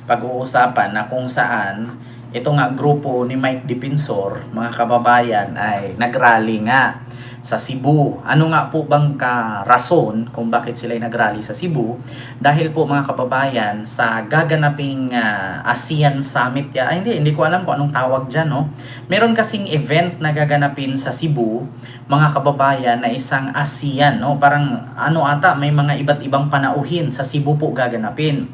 pag-uusapan na kung saan ito nga grupo ni Mike Dipensor, mga kababayan, ay nagrally nga sa Cebu. Ano nga po bang rason kung bakit sila ay nagrally sa Cebu? Dahil po mga kababayan, sa gaganaping ASEAN Summit, hindi ko alam kung anong tawag dyan, no? Meron kasing event na gaganapin sa Cebu, mga kababayan, na isang ASEAN, no? Parang may mga iba't ibang panauhin sa Cebu po gaganapin.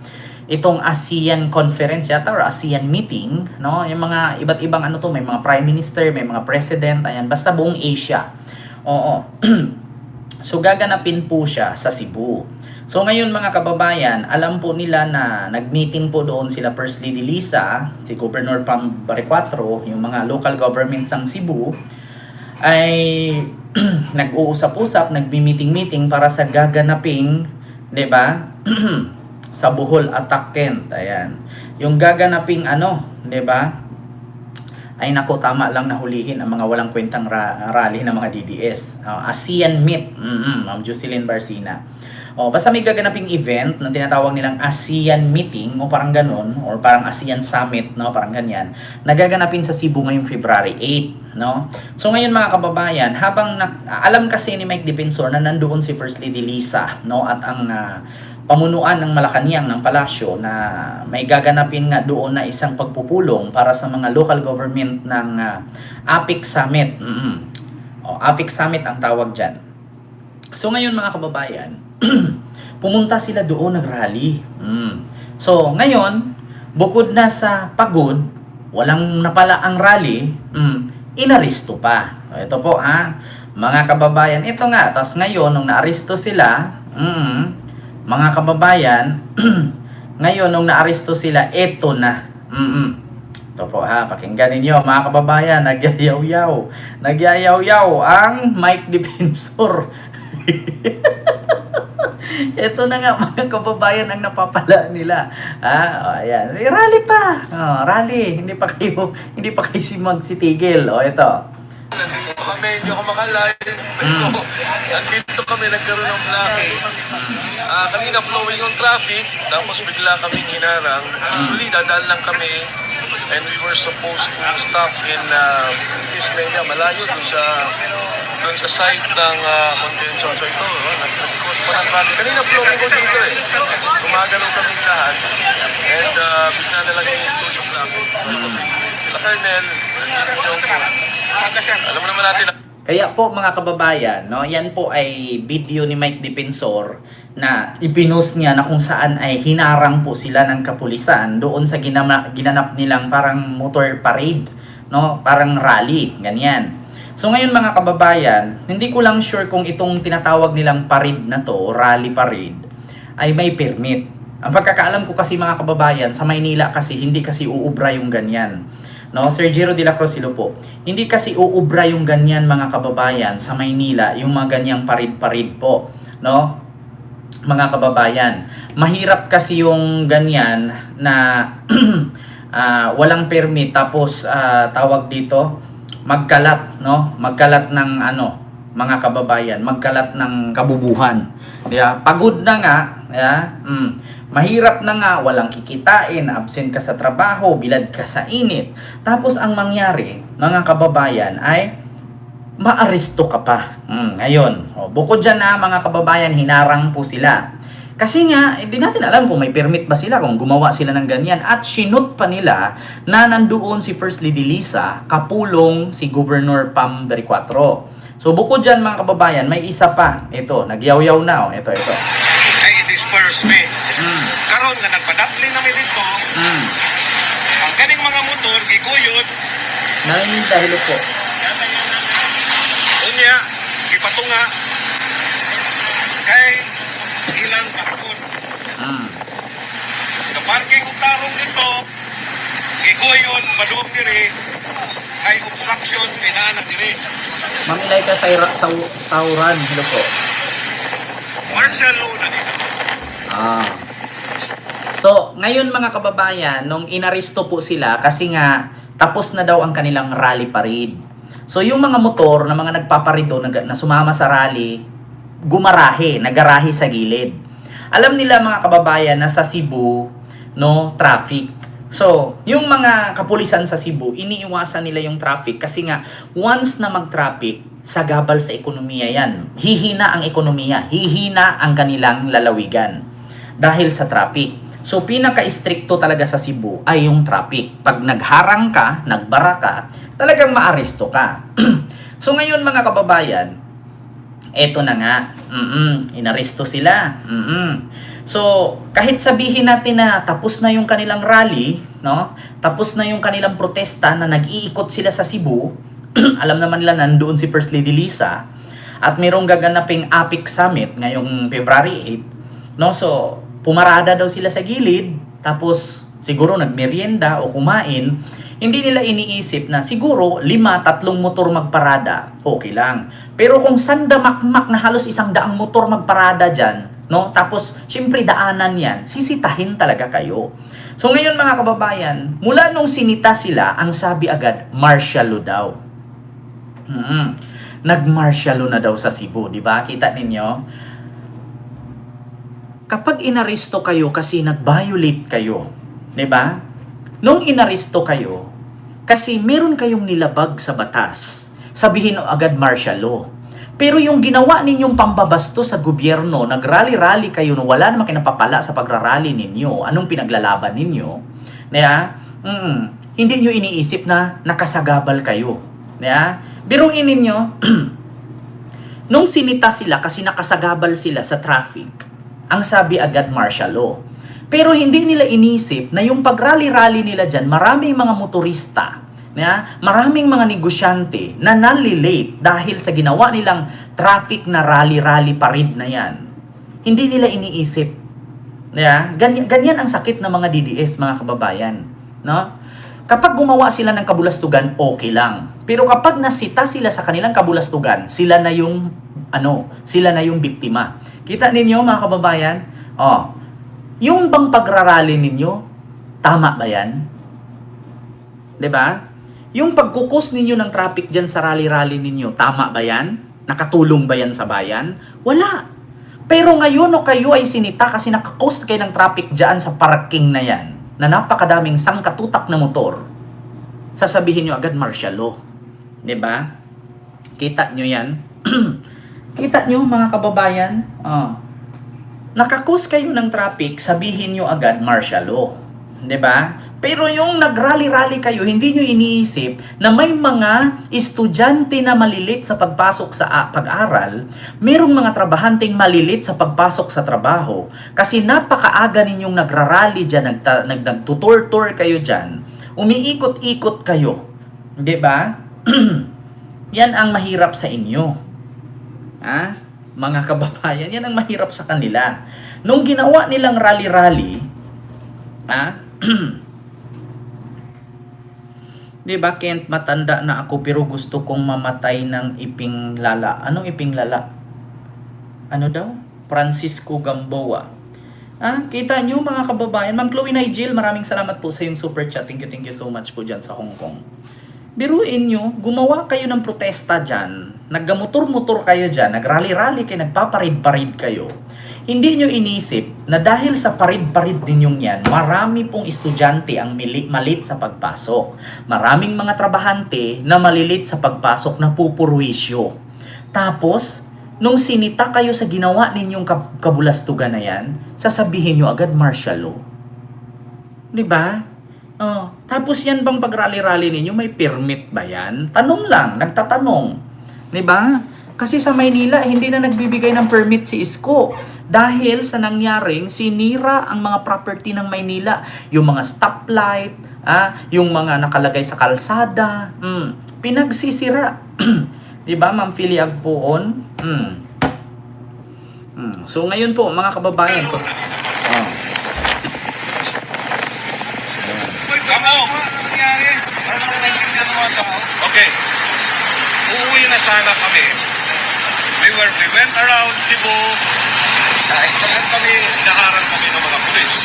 Itong ASEAN conference yata or ASEAN meeting, no? Yung mga iba't ibang may mga prime minister, may mga president, ayan, basta buong Asia. Oo. So gaganapin po siya sa Cebu. So ngayon mga kababayan, alam po nila na nag-meeting po doon sila First Lady Lisa, si Governor Pam Baricuatro, yung mga local governments ng Cebu, ay nag-uusap-usap, nagbi-meeting-meeting para sa gaganaping, 'di ba? Sa Bohol Attack Kent. Ayan. Yung gaganaping 'di ba? Ay nako, tama lang nahulihin ang mga walang kwentang rally ng mga DDS. ASEAN Meet, Ma'am Jocelyn Barcina. Basta may gaganaping event na tinatawag nilang ASEAN Meeting o parang ganun, or parang ASEAN Summit, no, parang ganyan, nagaganapin sa Cebu ngayong February 8, no? So ngayon mga kababayan, habang alam kasi ni Mike Dipensor na nandoon si First Lady Lisa, no, at ang pamunuan ng Malacanang ng palasyo na may gaganapin nga doon na isang pagpupulong para sa mga local government ng APEC Summit. APEC Summit ang tawag dyan. So ngayon mga kababayan, pumunta sila doon, nagrally. So ngayon, bukod na sa pagod, walang napala ang rally, inaresto pa. Ito po mga kababayan, ito nga, tas ngayon nung naaresto sila, mga kababayan, ngayon nung naaresto sila, eto na. Ito po pakinggan ninyo mga kababayan, nagyayaw-yaw ang Mike Dipensor. Ito na nga mga kababayan ang napapala nila. Ayan. Rally pa. Rally. Hindi pa kayo magsitigil. Ito. Hindi ako makalive. Nandito kami, nagkaroon ng blocking. Kanina flowing yung traffic, tapos bigla kami kinarang. Actually, dadaan lang kami and we were supposed to stop in Ismailia, malayo dun sa site ng convention. So ito, nag-cause pa ng traffic. Kanina flowing ko dito Gumagalaw kami lahat and bigla na lang yung blocking. So ito sila Colonel, alam mo naman natin. Kaya po mga kababayan, no, yan po ay video ni Mike Dipensor na ibinost niya na kung saan ay hinarang po sila ng kapulisan doon sa ginanap nilang parang motor parade, no, parang rally, ganyan. So ngayon mga kababayan, hindi ko lang sure kung itong tinatawag nilang parade na to, rally parade, ay may permit. Ang pagkakaalam ko kasi mga kababayan, sa Maynila kasi hindi kasi uubra yung ganyan. No, Sir Jero de la Cruz po. Hindi kasi uubra yung ganyan mga kababayan sa Maynila, yung mga ganyang parid-parid po, no? Mga kababayan, mahirap kasi yung ganyan na walang permit tapos tawag dito magkalat, no? Magkalat ng mga kababayan, magkalat ng kabubuhan. Pagod na nga, mahirap na nga, walang kikitain, absent ka sa trabaho, bilad ka sa init. Tapos ang mangyari, mga kababayan, ay maaresto ka pa. Ngayon, bukod dyan mga kababayan, hinarang po sila. Kasi nga, hindi natin alam kung may permit ba sila, kung gumawa sila ng ganyan. At sinut pa nila na nandoon si First Lady Lisa, kapulong si Governor Pam Baricuatro. So bukod dyan mga kababayan, may isa pa. Ito, nagyaw-yaw na. Ito. Ay, disperse me. Karon nga nagpadapli na may dito. Ang kaning mga motor, giguyod. Narinig dahil po. Unya, gipatunga. Kay ilang bakon. Kaparking og tarong dito, giguyod, padung diri. Kay obstruction, pinaanak diri. Mamilay ka sa sauran. Hello po. Martial law na dito. So, ngayon mga kababayan, nung inaresto po sila kasi nga tapos na daw ang kanilang rally parade. So, yung mga motor na mga nagpaparido na sumama sa rally, nagarahe sa gilid. Alam nila mga kababayan na sa Cebu, no traffic. So, yung mga kapulisan sa Cebu, iniiwasan nila yung traffic kasi nga once na mag-traffic, sagabal sa ekonomiya yan. Hihina ang ekonomiya, hihina ang kanilang lalawigan dahil sa traffic. So, pinaka-stricto talaga sa Cebu ay yung traffic. Pag nagharang ka, nagbara ka, talagang maaresto ka. So, ngayon mga kababayan, eto na nga, inaresto sila. So, kahit sabihin natin na tapos na yung kanilang rally, no? Tapos na yung kanilang protesta na nag-iikot sila sa Cebu, alam naman nila nandoon si First Lady Lisa at mayroong gaganaping APIC Summit ngayong February 8, no? So, pumarada daw sila sa gilid, tapos siguro nagmerienda o kumain. Hindi nila iniisip na siguro 3 motor magparada, okay lang. Pero kung sandamakmak na halos 100 motor magparada dyan, no? Tapos, syempre daanan yan, sisitahin talaga kayo. So ngayon mga kababayan, mula nung sinita sila, ang sabi agad, martial law daw. Nag-martial law na daw sa Cebu, di ba? Kita ninyo? Kapag inaresto kayo kasi nag-violate kayo, di ba? Nung inaresto kayo, kasi meron kayong nilabag sa batas, sabihin agad martial law. Pero yung ginawa ninyong pambabasto sa gobyerno, nagrally-rally kayo na wala namang kinapapala sa pagrarally ninyo, anong pinaglalaban ninyo, hindi nyo iniisip na nakasagabal kayo. Biruin ninyo, nung sinita sila kasi nakasagabal sila sa traffic, ang sabi agad martial law. Pero hindi nila inisip na yung pagrally-rally nila dyan, maraming mga motorista, maraming mga negosyante na nalilate dahil sa ginawa nilang traffic na rally-rally parade na yan. Hindi nila iniisip. Ganyan ang sakit ng mga DDS, mga kababayan. No? Kapag gumawa sila ng kabulastugan, okay lang. Pero kapag nasita sila sa kanilang kabulastugan, sila na yung biktima. Kita ninyo, mga kababayan? Yung bang pagrarally ninyo, tama ba yan? 'Di ba? Yung pagkukus ninyo ng traffic dyan sa rally-rally ninyo, tama ba yan? Nakatulong ba yan sa bayan? Wala. Pero ngayon o kayo ay sinita kasi nakakus kayo ng traffic dyan sa parking na yan, na napakadaming sangkatutak na motor, sasabihin nyo agad martial law. 'Di ba? Kita nyo yan? Kita nyo mga kababayan? Nakakus kayo ng traffic, sabihin nyo agad martial law. 'Di ba? Pero yung nagrally-rally kayo, hindi nyo iniisip na may mga estudyante na malilit sa pagpasok sa pag-aral, merong mga trabahanteng malilit sa pagpasok sa trabaho, kasi napakaaga ninyong nagrarally dyan, nagtutur-tour kayo dyan, umiikot-ikot kayo. 'Di ba? Yan ang mahirap sa inyo. Mga kababayan, yan ang mahirap sa kanila. Nung ginawa nilang rally-rally, diba, Kent, matanda na ako pero gusto kong mamatay ng iping lala. Anong iping lala? Ano daw? Francisco Gamboa. Kita nyo mga kababayan. Ma'am Chloe Nigel, maraming salamat po sa yung super chat. Thank you so much po dyan sa Hong Kong. Biruin nyo, gumawa kayo ng protesta dyan. Naggamotor-motor kayo dyan. Nagrally-rally kayo, nagpaparid-parid kayo. Hindi nyo inisip na dahil sa parid-parid ninyong yan, marami pong estudyante ang malit sa pagpasok. Maraming mga trabahante na malilit sa pagpasok na pupurwisyo. Tapos, nung sinita kayo sa ginawa ninyong kabulastugan na yan, sasabihin nyo agad martial law. Diba? Tapos yan bang pag-rally-rally ninyo, may permit ba yan? Tanong lang, nagtatanong. Diba? Kasi sa Maynila, hindi na nagbibigay ng permit si Isko. Dahil sa nangyaring, sinira ang mga property ng Maynila. Yung mga stoplight, yung mga nakalagay sa kalsada, pinagsisira. Diba, Ma'am Philly Agpoon? So, ngayon po, mga kababayan. Okay. Uuwi na sana kami. We went around Cebu. Kahit saan kami, naharang kami ng mga pulis.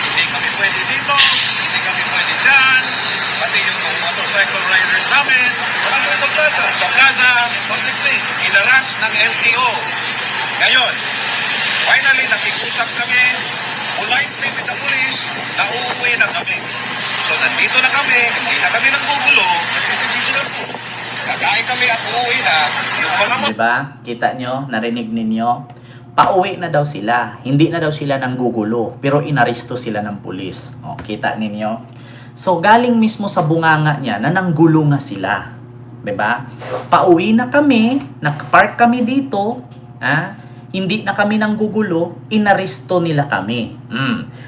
Hindi kami pwede dito, hindi kami pwede dyan. Pati yung motorcycle riders namin. Sa plaza. Sa plaza, inaras ng LTO. Ngayon, finally nakikusap kami. politely with the police na uuwi na kami. So nandito na kami, hindi na kami nanggugulo, nagsisibisi lang po. Nagkain kami at uuwi na, yung mga Diba? Kita nyo? Narinig ninyo? Pauwi na daw sila. Hindi na daw sila nanggugulo. Pero inaresto sila ng pulis. O, kita ninyo? So, galing mismo sa bunganga niya na nanggulo nga sila. Diba? Pauwi na kami. Nakapark kami dito. Hindi na kami nanggugulo. Inaresto nila kami.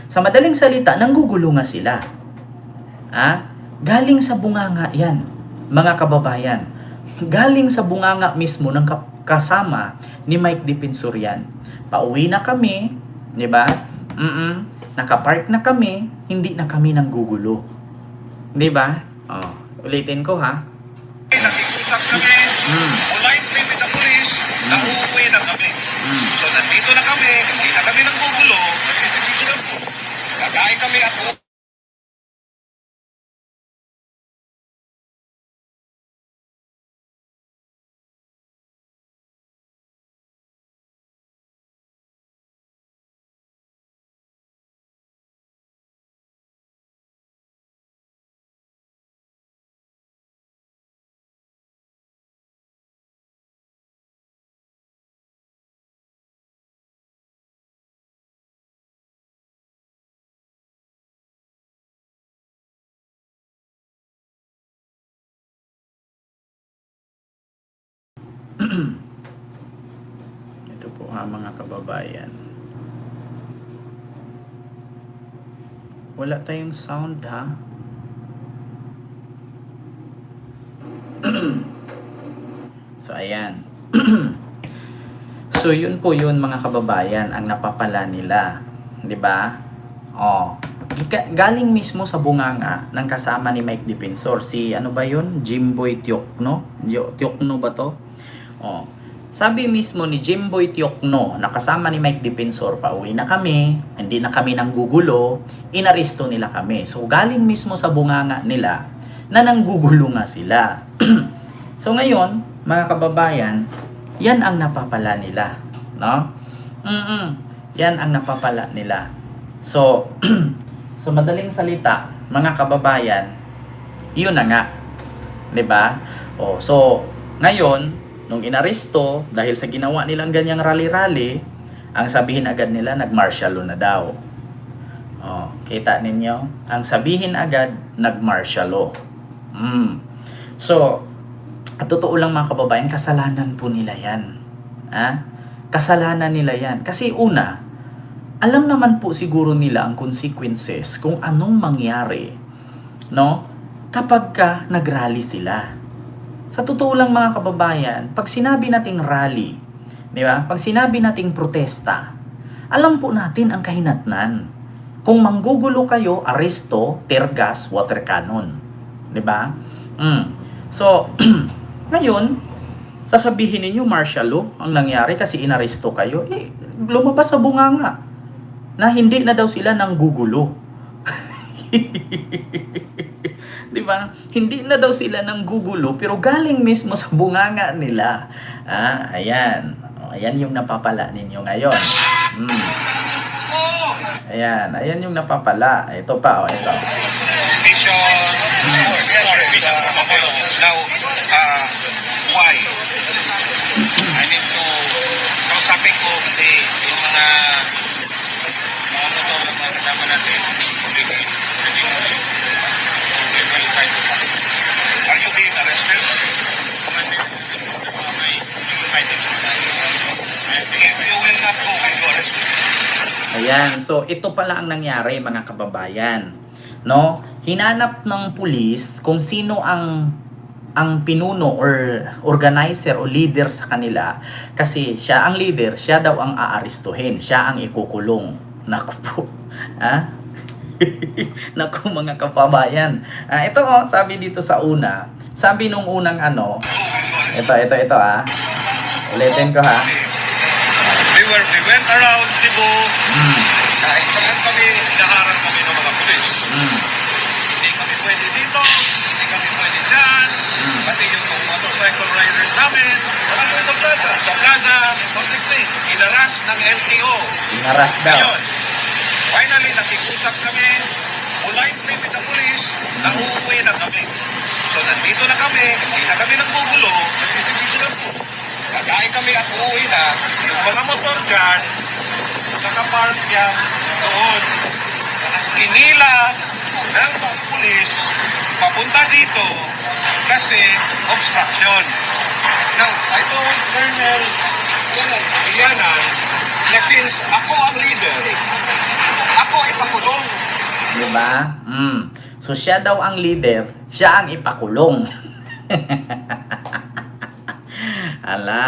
Sa madaling salita, nanggugulo nga sila. Galing sa bunganga yan. Mga kababayan. Galing sa bunganga mismo ng kasama ni Mike Defensor yan. Pauwi na kami, di ba? Nakapark na kami, hindi na kami nanggugulo. Di ba? Ulitin ko ha. nakikusap kami, politely with the police, na uuwi na kami. So nandito na kami, hindi na kami nanggugulo, nagsisibisi lang po. Nagkain kami at Ito po ha mga kababayan. Wala tayong sound ha. So ayan. So yun po yun mga kababayan ang napapala nila, 'di ba? Galing mismo sa bunganga ng kasama ni Mike Defensor, si ano ba yun? Jimboy Tiokno? Tiokno ba to? Sabi mismo ni Jimboy Tiokno na kasama ni Mike Defensor, pauwi na kami, hindi na kami nanggugulo, inaresto nila kami. So galing mismo sa bunganga nila na nanggugulo nga sila. So ngayon, mga kababayan, yan ang napapala nila, no? Yan ang napapala nila. So sa madaling salita, mga kababayan, yun na nga. 'Di ba? So ngayon, nung inaresto dahil sa ginawa nilang ganyang rally-rally, ang sabihin agad nila nag-martial law na daw. Kita ninyo? Ang sabihin agad nag-martial law. So, at totoo lang mga kababayan, kasalanan po nila 'yan. Kasalanan nila 'yan. Kasi una, alam naman po siguro nila ang consequences kung anong mangyari, no? Kapag nagrally sila. Sa totoo lang mga kababayan, pag sinabi nating rally, di ba? Pag sinabi nating protesta, alam po natin ang kahinatnan. Kung manggugulo kayo, aresto, tear gas, water cannon. Di ba? So, ngayon, sasabihin ninyo martial law ang nangyari kasi inaresto kayo. Lumabas sa bunganga na hindi na daw sila nanggugulo. Di ba? Hindi na daw sila nanggugulo pero galing mismo sa bunganga nila. Ayan. Ayan yung napapala ninyo ngayon. Ayan yung napapala. Ito pa, ito. Now, why? I need to kausapin ko kasi yung mga motor na kasama natin. Are you being arrested? If you will not go, will you arrested? Ayan, so ito pala ang nangyari mga kababayan. No? Hinanap ng pulis kung sino ang pinuno or organizer o leader sa kanila kasi siya ang leader, siya daw ang aarestuhin, siya ang ikukulong. Naku po. Naku mga kababayan. Ito sabi dito sa una, sabi nung unang ito ulitin ko ha. We went around Cebu. Kahit saan kami, hinaharap kami ng mga pulis. Hindi kami pwede dito, hindi kami pwede dyan. Pati yung motorcycle riders namin, sa plaza. Sa plaza, inaras ng LTO. Inaras daw. Ngayon, why traffic. So nandito na kami, hindi na kami nagbugulo, nagsisibisi lang po. Kakain kami at uuwi na, yung mga motor dyan, nakapark yan doon. Inila ng pulis papunta dito kasi obstruction. Now, I told Colonel Ilianan na since ako ang leader, ako ipakulong. Diba? So siya daw ang leader, siya ang ipakulong. Ala,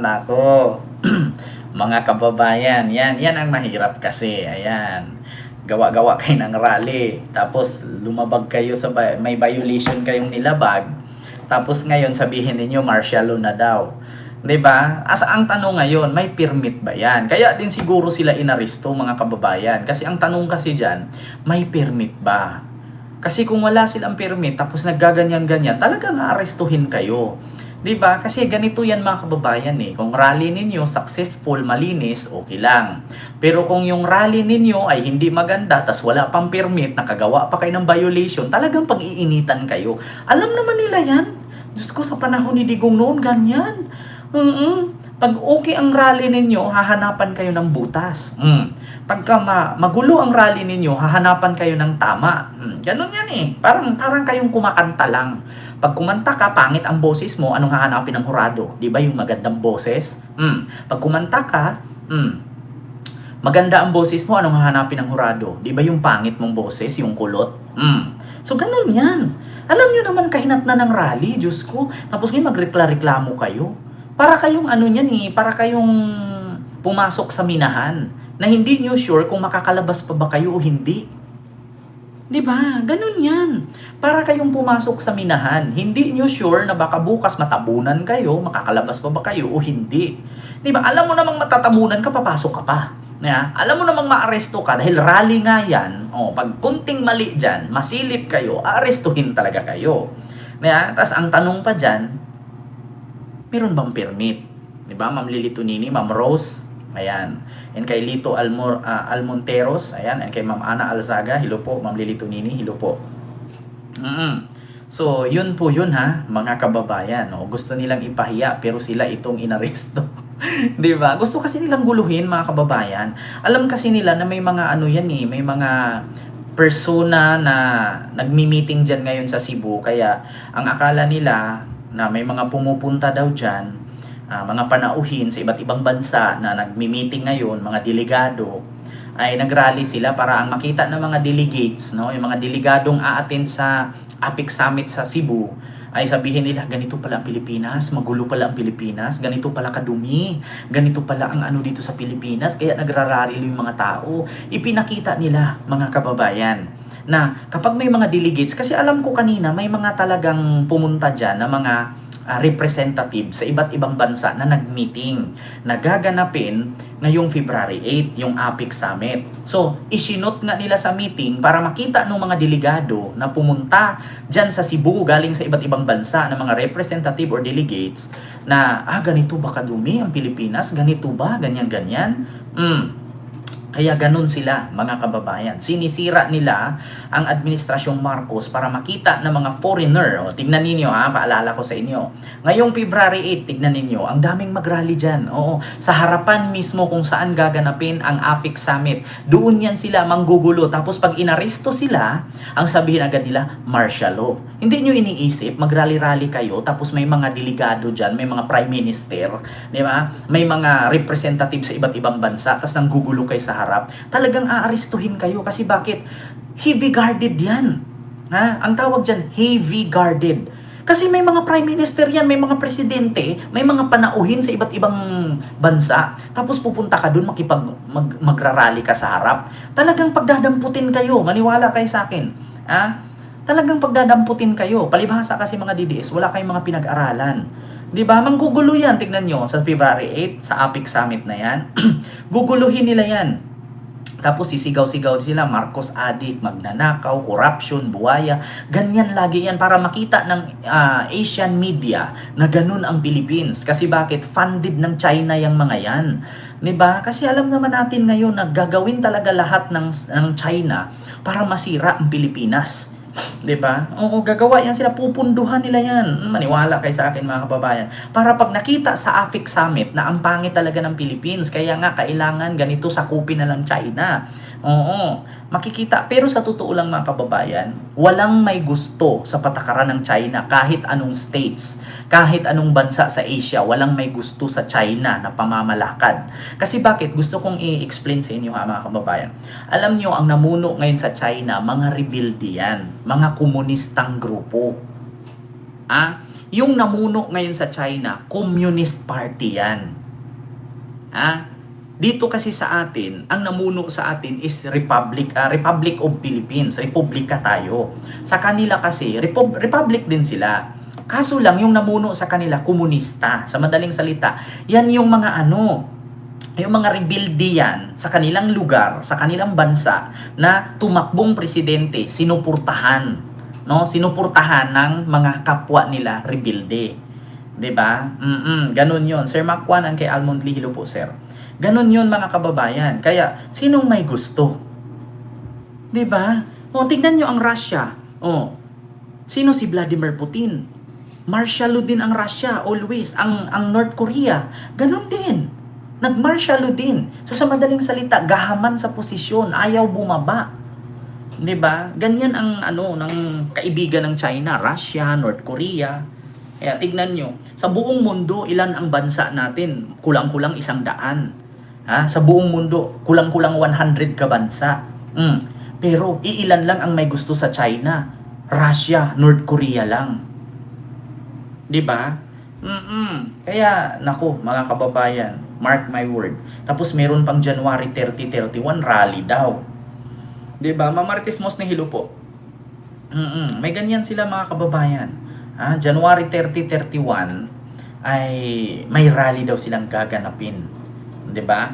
nako. Mga kababayan, yan ang mahirap kasi. Ayan. Gawa-gawa kayo ng rally. Tapos lumabag kayo sa may violation kayong nilabag. Tapos ngayon sabihin ninyo martial law na daw. 'Di ba? Asa ang tanong ngayon, may permit ba 'yan? Kaya din siguro sila inaresto, mga kababayan. Kasi ang tanong kasi diyan, may permit ba? Kasi kung wala silang permit tapos naggaganyan-ganyan, talagang aarestuhin kayo. 'Di ba? Kasi ganito 'yan, mga kababayan eh. Kung rally ninyo successful, malinis, okay lang. Pero kung yung rally ninyo ay hindi maganda, tas wala pang permit, nakagawa pa kayo ng violation, talagang pag-iinitan kayo. Alam naman nila 'yan. Diyos ko, sa panahon ni Digong noon, ganyan. Pag okay ang rally ninyo, hahanapan kayo ng butas. Pagka magulo ang rally ninyo, hahanapan kayo ng tama. Ganun yan eh. Parang kayong kumakanta lang. Pag kumanta ka, pangit ang boses mo, anong hahanapin ng hurado? Di ba yung magandang boses? Pag kumanta ka, maganda ang boses mo, anong hahanapin ng hurado? Di ba yung pangit mong boses, yung kulot? So ganun yan. Alam nyo naman kahinat na ng rally, Diyos ko. Tapos ngayon magrekla-reklamo kayo. Para kayong ano yan eh, para kayong pumasok sa minahan na hindi nyo sure kung makakalabas pa ba kayo o hindi. 'Di ba? Ganun 'yan. Para kayong pumasok sa minahan, hindi nyo sure na baka bukas matabunan kayo, makakalabas pa ba kayo o hindi. 'Di ba? Alam mo namang matatabunan ka, papasok ka pa. Alam mo namang maaresto ka dahil rally nga 'yan. Pag kunting mali diyan, masilip kayo, aarestuhin talaga kayo. Tapos ang tanong pa diyan, meron bang permit? 'Di ba? Ma'am Lily Tonini, Ma'am Rose, ayan. And kay Lito Almonteros, ayan. And kay Ma'am Ana Alzaga, hello po. Ma'am Lily Tonini, hello po. So, yun po yun ha, mga kababayan. Gusto nilang ipahiya pero sila itong inaresto. 'Di ba? Gusto kasi nilang guluhin, mga kababayan. Alam kasi nila na may mga ano yan eh, may mga persona na nagmi-meeting diyan ngayon sa Cebu. Kaya ang akala nila na may mga pumupunta daw dyan, mga panauhin sa iba't ibang bansa na nagmi-meeting ngayon, mga delegado, ay nagrally sila para ang makita ng mga delegates, no, yung mga delegadong aattend sa APEC Summit sa Cebu, ay sabihin nila, ganito pala ang Pilipinas, magulo pala ang Pilipinas, ganito pala kadumi, ganito pala ang ano dito sa Pilipinas, kaya nagrarally yung mga tao. Ipinakita nila, mga kababayan, na kapag may mga delegates, kasi alam ko kanina may mga talagang pumunta dyan na mga representative sa iba't ibang bansa na nag-meeting, nagaganapin ngayong February 8, yung APEC Summit. So, isinot nga nila sa meeting para makita ng mga delegado na pumunta dyan sa Cebu galing sa iba't ibang bansa na mga representative or delegates na, ganito ba kadumi ang Pilipinas? Ganito ba? Ganyan-ganyan? Kaya ganun sila, mga kababayan. Sinisira nila ang administrasyong Marcos para makita ng mga foreigner. Tignan ninyo paalala ko sa inyo. Ngayong February 8, tignan ninyo, ang daming mag-rally dyan. Sa harapan mismo kung saan gaganapin ang APEC Summit. Doon yan sila manggugulo. Tapos pag inaresto sila, ang sabihin agad nila, martial law. Hindi nyo iniisip, mag-rally-rally kayo, tapos may mga delegado dyan, may mga prime minister, di ba? May mga representative sa iba't ibang bansa, tapos nanggugulo kayo sa harap, talagang aarestuhin kayo. Kasi bakit? Heavy guarded yan. Ang tawag dyan, heavy guarded. Kasi may mga prime minister yan, may mga presidente, may mga panauhin sa iba't ibang bansa. Tapos pupunta ka dun, magrarally ka sa harap. Talagang pagdadamputin kayo, maniwala kayo sa akin. Talagang pagdadamputin kayo. Palibhasa kasi mga DDS, wala kayong mga pinag-aralan. Di ba? Manggugulo yan. Tignan nyo, sa February 8, sa APEC Summit na yan. Guguluhin nila yan. Tapos sisigaw-sigaw sila, Marcos addict, magnanakaw, corruption, buwaya. Ganyan lagi yan para makita ng Asian media na ganun ang Philippines. Kasi bakit? Funded ng China yung mga yan. Diba? Kasi alam naman natin ngayon na gagawin talaga lahat ng China para masira ang Pilipinas. 'Di ba? Oo, gagawa yan sila, pupunduhan nila yan. Maniwala kayo sa akin mga kababayan. Para pag nakita sa APEC Summit na ang pangit talaga ng Philippines, kaya nga kailangan ganito sakupin na lang China. Oo, makikita. Pero sa totoo lang mga kababayan, walang may gusto sa patakaran ng China kahit anong states, kahit anong bansa sa Asia, walang may gusto sa China na pamamalakad. Kasi bakit? Gusto kong i-explain sa inyo ha mga kababayan. Alam nyo, ang namuno ngayon sa China, mga rebelde yan, mga komunistang grupo. Yung namuno ngayon sa China, Communist Party yan. Dito kasi sa atin, ang namuno sa atin is Republic of Philippines, Republika tayo. Sa kanila kasi, Republic din sila. Kaso lang, yung namuno sa kanila, komunista. Sa madaling salita, yan yung mga yung mga rebelde yan sa kanilang lugar, sa kanilang bansa na tumakbong presidente, sinuportahan, no? Sinuportahan ng mga kapwa nila rebelde. 'Di ba? Ganun 'yon. Sir Macwan and kay Almond Lee, hello po sir. Ganun 'yon mga kababayan. Kaya sinong may gusto? 'Di ba? Tignan niyo ang Russia. Sino si Vladimir Putin? Martial law din ang Russia always. Ang North Korea, ganun din. Nag-martial law din. So sa madaling salita, gahaman sa posisyon, ayaw bumaba. 'Di ba? Ganyan ang ng kaibigan ng China, Russia, North Korea. Kaya tignan nyo, sa buong mundo, ilan ang bansa natin? Kulang-kulang 100. Sa buong mundo, kulang-kulang 100 ka bansa. Pero iilan lang ang may gusto sa China? Russia, North Korea lang. 'Di ba? Kaya, naku, mga kababayan, mark my word. Tapos meron pang January 30, 31, rally daw. 'Di ba? Mamarites Mos ni Hilo po. May ganyan sila mga kababayan. January 30, 31 ay may rally daw silang gaganapin. 'Di ba?